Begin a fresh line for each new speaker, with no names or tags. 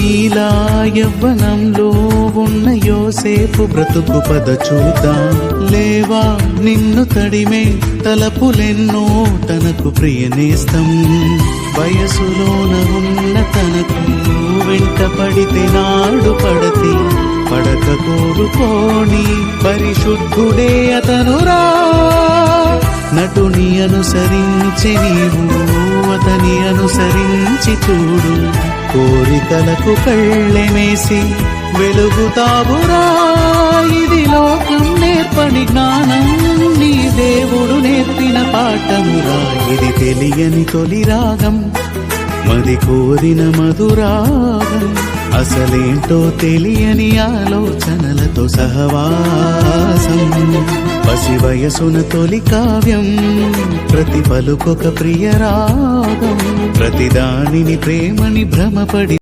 నీలా యవ్వనంలో ఉన్న యోసేపు బ్రతుకు పద చూద్దాం. లేవా నిన్ను తడిమే తలపులెన్నో తనకు ప్రియనేస్తం. వయసులోన ఉన్న తనకు వెంట పడితే నాడు పడతి పడక కోరుకోని పరిశుద్ధుడే అతనురా. నటుని అనుసరించి నీవు అతని అనుసరించి చూడు. కోరికలకు కళ్ళెమేసి వెలుగుతావురా. ఇది లోకం నేర్పని జ్ఞానం, నీ దేవుడు నేర్పిన పాఠమురా. ఇది తెలియని తొలి రాగం, మది కోరిన మధురాగం. అసలేంటో తెలియని ఆలోచనలతో సహవాసం. పసి వయసున తొలి కావ్యం, ప్రతి పలుకొక ప్రియ రాగం. ప్రతిదానిని ప్రేమని భ్రమపడి